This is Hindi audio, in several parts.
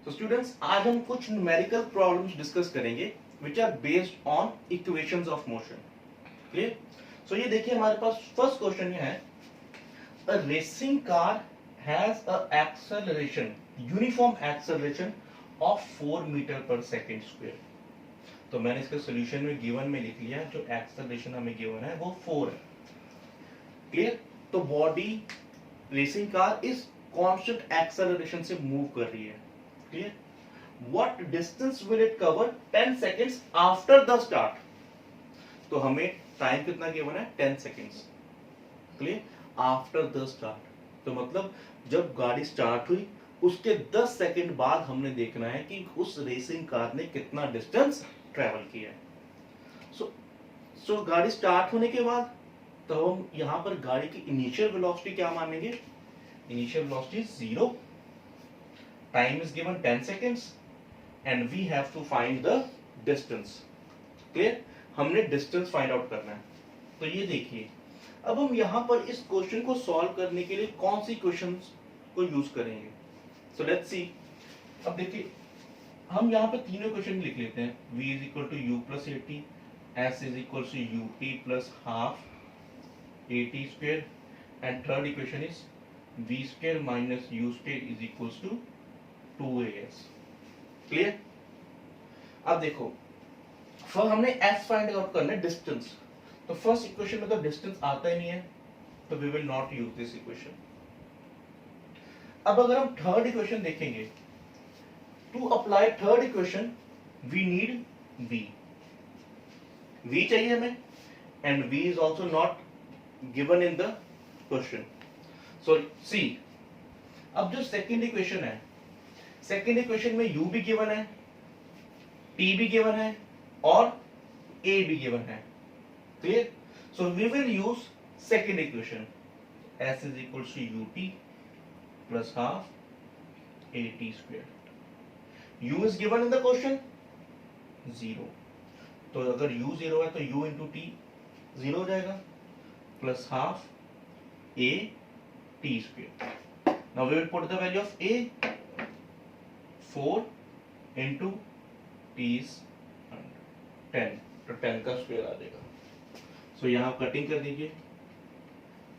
तो स्टूडेंट्स आज हम कुछ न्यूमेरिकल प्रॉब्लम्स डिस्कस करेंगे which are based on equations of motion. Clear? So ये देखिए हमारे पास फर्स्ट क्वेश्चन ये है, a racing car has a acceleration uniform acceleration of 4 metre per second square. तो मैंने इसके सॉल्यूशन में गिवन में लिख लिया, जो एक्सेलरेशन हमें गिवन है वो 4 है। क्लियर? तो बॉडी रेसिंग कार इस कांस्टेंट एक्सेलरेशन से मूव कर रही है। Clear? What distance will it cover 10 seconds after the start? तो हमें टाइम कितना गिवन है 10 seconds. Clear? After the start तो मतलब जब गाड़ी स्टार्ट हुई उसके 10 सेकेंड बाद हमने देखना है कि उस रेसिंग कार ने कितना डिस्टेंस ट्रेवल किया है। सो गाड़ी स्टार्ट होने के बाद तो हम यहां पर गाड़ी की इनिशियल वेलोसिटी क्या मानेंगे? Initial velocity 0, time is given 10 seconds and we have to find the distance. Clear? हमने डिस्टेंस फाइंड आउट करना है। तो ये देखिए, अब हम यहां पर इस क्वेश्चन को सॉल्व करने के लिए कौन सी क्वेश्चंस को यूज करेंगे? So let's see. अब देखिए हम यहां पे तीनों क्वेश्चन लिख लेते हैं। v is equal to u plus a t, s is equal to u t plus half a t square and third equation is v square minus u square is equal to 2as। Clear? अब देखो फर्स्ट हमने s फाइंड आउट करना है, डिस्टेंस। तो फर्स्ट इक्वेशन में तो डिस्टेंस आता ही नहीं है, तो we will not use this equation. अब अगर हम थर्ड इक्वेशन देखेंगे, to apply third equation we need v। v चाहिए हमें and v is also not given in the question. So see, अब जो सेकेंड इक्वेशन है, सेकेंड इक्वेशन में u भी गिवन है, t भी गिवन है और a भी गिवन है। Clear? So we will use second equation, s is equal to u t plus half a t square. u is given in the question 0, तो अगर u 0 है तो u इंटू टी 0 हो जाएगा plus half a t square. Now we will put the value of a, 4 into t is 10, तो 10 का स्क्वायर आ जाएगा। सो यहां कटिंग कर दीजिए,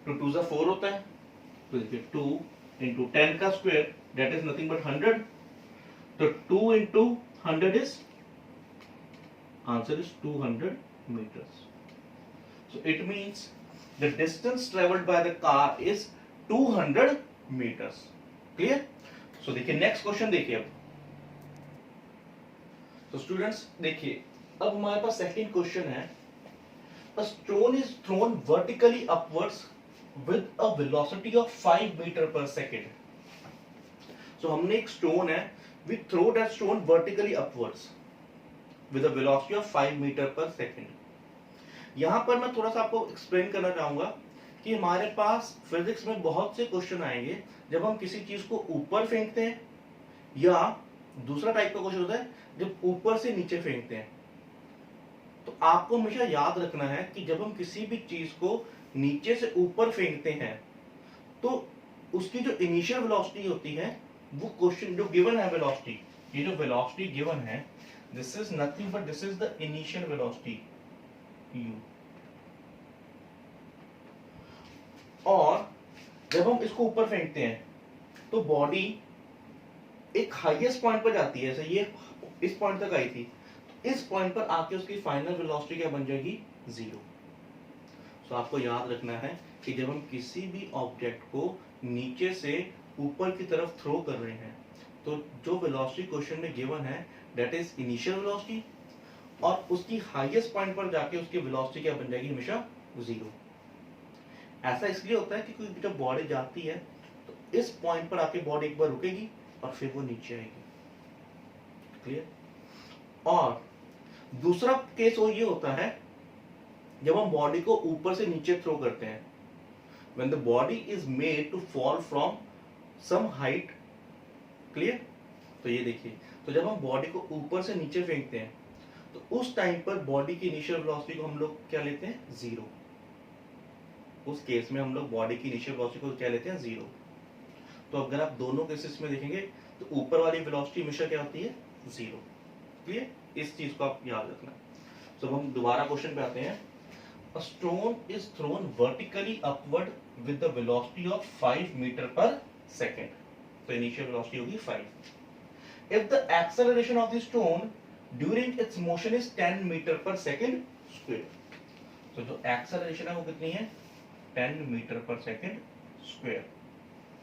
2 2 जा 4 होता है, तो देखिए 2 इंटू 10 का square that is nothing but 100, तो 2 into 100 is answer is 200 meters. So it means the distance traveled by the car is 200 meters. Clear? So देखिए नेक्स्ट क्वेश्चन देखिए। अब तो स्टूडेंट्स देखिए, अब हमारे पास सेकंड क्वेश्चन है, a stone is thrown vertically upwards with a velocity of 5 meter per second. So हमने एक स्टोन है, we throw that stone vertically upwards with a velocity of 5 meter per second. यहां पर मैं थोड़ा सा आपको एक्सप्लेन करना चाहूंगा कि हमारे पास फिजिक्स में बहुत से क्वेश्चन आएंगे जब हम किसी चीज को ऊपर फेंकते हैं, या दूसरा टाइप का क्वेश्चन होता है जब ऊपर से नीचे फेंकते हैं। तो आपको हमेशा याद रखना है कि जब हम किसी भी चीज को नीचे से ऊपर फेंकते हैं तो उसकी जो इनिशियल वेलोसिटी होती है वो क्वेश्चन जो गिवन है वेलोसिटी, ये जो वेलोसिटी गिवन है this is nothing but this is the initial velocity u। और जब हम इसको ऊपर फेंकते हैं तो बॉडी एक हाईएस्ट पॉइंट पर जाती है, जैसे ये इस पॉइंट तक आई थी, इस पॉइंट पर आके उसकी फाइनल वेलोसिटी क्या बन जाएगी 0। सो आपको याद रखना है कि जब हम किसी भी ऑब्जेक्ट को नीचे से ऊपर की तरफ थ्रो कर रहे हैं तो जो वेलोसिटी क्वेश्चन में गिवन है दैट इज इनिशियल वेलोसिटी, और उसकी हाईएस्ट पॉइंट पर जाके उसकी वेलोसिटी क्या बन जाएगी हमेशा 0। ऐसा इसलिए होता है कि जब बॉडी जाती है तो इस पॉइंट पर आके बॉडी एक बार रुकेगी और फिर वो नीचे आएगी। क्लियर? और दूसरा केस वो ये होता है जब हम बॉडी को ऊपर से नीचे थ्रो करते हैं, when the body is made to fall from some height। Clear? तो ये देखिए, तो जब हम बॉडी को ऊपर से नीचे फेंकते हैं तो उस टाइम पर बॉडी की इनिशियल वेलोसिटी को हम लोग क्या लेते हैं 0। उस केस में हम लोग बॉडी की इनिशियल वेलोसिटी को क्या लेते हैं 0। तो अगर आप दोनों केसेस में देखेंगे तो ऊपर वाली वेलोसिटी हमेशा क्या होती है, 0। क्लियर, इस चीज को आप याद रखना। तो हम दोबारा क्वेश्चन पे आते हैं। A stone is thrown vertically upward with the velocity of 5 meter per second. तो initial velocity होगी 5. If the acceleration of the stone during its motion is 10 meter per second square. तो जो acceleration है वो कितनी है, 10 meter per second square.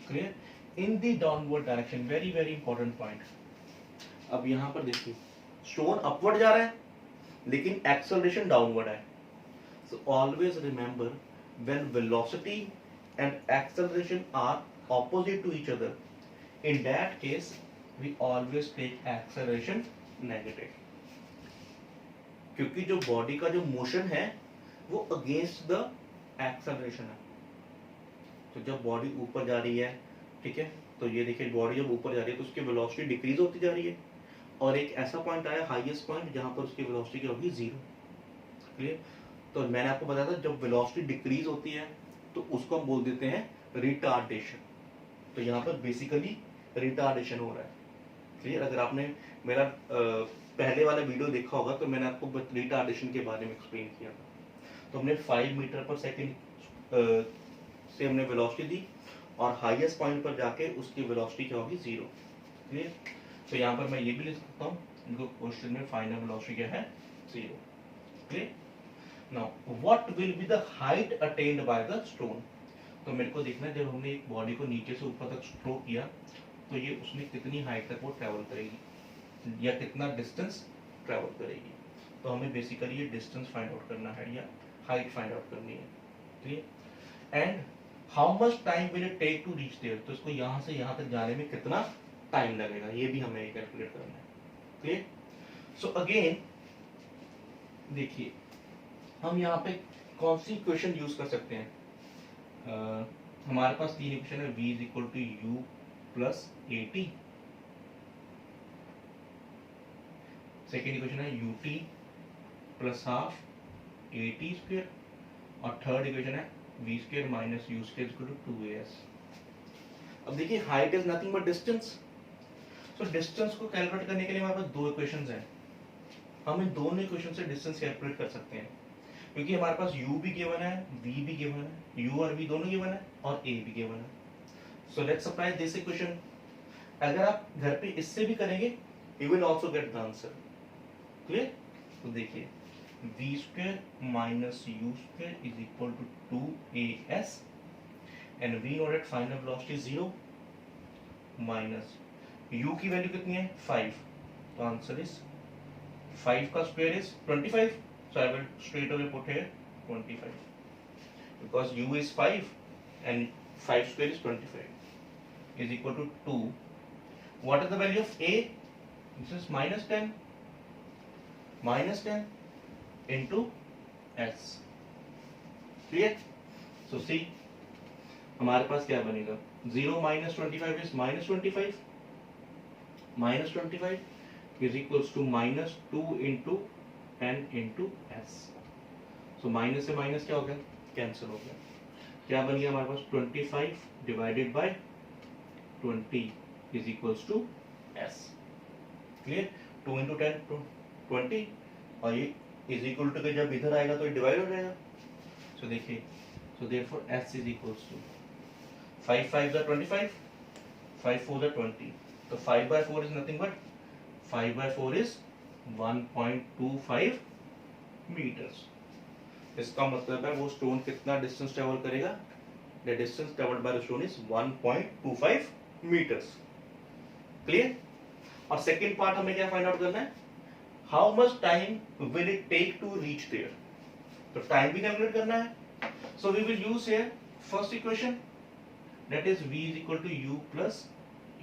Clear? In the downward direction, very very important point. अब यहाँ पर देखिए, stone upward जा रहा है, लेकिन acceleration downward है. So always remember, when velocity and acceleration are opposite to each other, in that case we always take acceleration negative, क्योंकि जो बॉडी का जो मोशन है वो अगेंस्ट द एक्सेलरेशन है। तो जब बॉडी ऊपर जा रही है, ठीक है, तो ये देखिए बॉडी जब ऊपर जा रही है तो उसकी वेलोसिटी डिक्रीज होती जा रही है, और एक ऐसा पॉइंट आया हाईएस्ट पॉइंट जहां पर उसकी वेलोसिटी क्या होगी, 0। क्लियर? तो मैंने आपको बताया था जब वेलोसिटी डिक्रीज होती है तो उसको हम बोल देते हैं रिटार्डेशन। तो यहाँ पर बेसिकली रिटार्डेशन हो रहा है। क्लियर? अगर आपने मेरा पहले वाला वीडियो देखा होगा तो मैंने आपको रिटार्डेशन के बारे में एक्सप्लेन किया था। तो हमने 5 मीटर पर सेकेंड से हमने वेलोसिटी दी और हाईएस्ट पॉइंट पर जाके उसकी वेलोसिटी क्या होगी, 0। क्लियर? तो यहाँ पर मैं ये भी लिख सकता हूँ, इनको क्वेश्चन में फाइनल वेलोसिटी क्या है, 0। Clear? Now, what will be the height attained by the stone? तो मेरे को देखना है जब हमने एक बॉडी को नीचे से ऊपर तक थ्रो किया तो ये उसमें कितनी हाइट तक वो ट्रैवल करेगी या कितना डिस्टेंस ट्रैवल करेगी। तो हमें बेसिकली ये डिस्टेंस फाइंड आउट करना है या हाइट फाइंड आउट करनी है। Clear? And how much time will it take to reach there, तो इसको यहाँ से यहाँ तक जाने में कितना टाइम लगेगा ये भी हमें कैलकुलेट करना है। क्लियर? सो अगेन देखिए हम यहाँ पे कौन सी इक्वेशन यूज कर सकते हैं। हमारे पास 3 इक्वेशन है, v is equal to u plus a t, second equation है u t plus half a t square, और थर्ड इक्वेशन है v square minus u square equal to 2as। अब देखिए height is nothing but distance. So distance को कैलकुलेट करने के लिए हमारे पास 2 इक्वेशंस हैं। हम इन दोनों इक्वेशन से डिस्टेंस कैलकुलेट कर सकते हैं, क्योंकि हमारे पास u भी गिवन है, v भी गिवन है, u और v दोनों गिवन है और a भी गिवन है। So let's apply this equation. अगर आप घर पे इससे भी करेंगे you will also get the answer. Clear? तो देखिए v square minus u square is equal to 2as and we know that final velocity 0 minus u की वैल्यू कितनी है, 5। तो आंसर इज 5 का square is 25। So I will straight away put here 25 because u is 5 and 5 square is 25 is equal to 2. What is the value of a? This is minus 10 into s. Clear? So see हमारे पास क्या बनेगा, 0 minus 25 is minus 25, minus 25 is equals to minus 2 into n into s। so minus से माइनस क्या हो गया, कैंसिल हो गया। क्या बन गया हमारे पास, 25 divided by 20 is equals to s। Clear? 2 into 10 20 और ये इज इक्वल टू के जब इधर आएगा तो ये डिवाइड हो जाएगा। सो देखिए, so therefore s is equals to 5 5 are 25, 5 4 are 20, तो 5 by 4 is nothing but 5 by 4 is 1.25 metres. इसका मतलब है वो स्टोन कितना डिस्टेंस ट्रेवल करेगा, the distance travelled by the stone is 1.25 metres. Clear? और सेकंड पार्ट हमें क्या फाइंड आउट करना है, how much time will it take to reach there. तो टाइम भी कैलकुलेट करना है। So we will use here first equation that is v is equal to u plus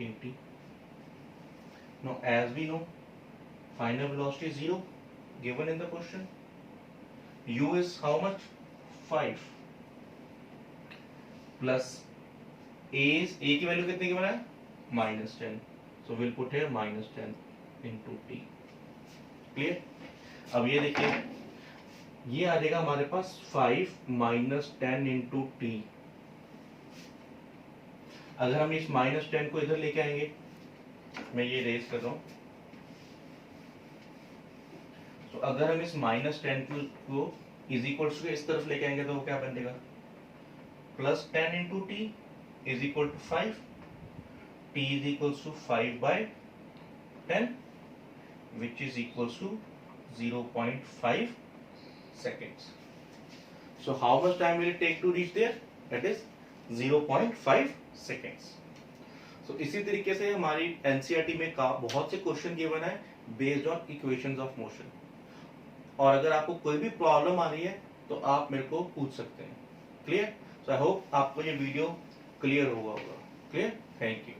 at। now as we know final velocity is 0 given in the question, u is how much, 5 plus a की वैल्यू कितनी गिवन है, -10, so we'll put here -10 into t। Clear? अब ये देखिए ये आ जाएगा हमारे पास 5 minus 10 into t। अगर हम इस -10 को इधर लेके आएंगे मैं ये रेज कर रहा हूँ। तो अगर हम इस -10 को इज इक्वल्स टू इस तरफ लेके आएंगे तो वो क्या बनेगा, +10 into t is equal to 5, t is equals to 5/10 which is equals to 0.5 seconds. So how much time will it take to reach there? That is 0.5 seconds. So इसी तरीके से हमारी एनसीईआरटी में बहुत से क्वेश्चन गिवन है based on equations of motion, और अगर आपको कोई भी प्रॉब्लम आ रही है तो आप मेरे को पूछ सकते हैं। क्लियर? सो आई होप आपको ये वीडियो क्लियर हुआ होगा। क्लियर? Thank you.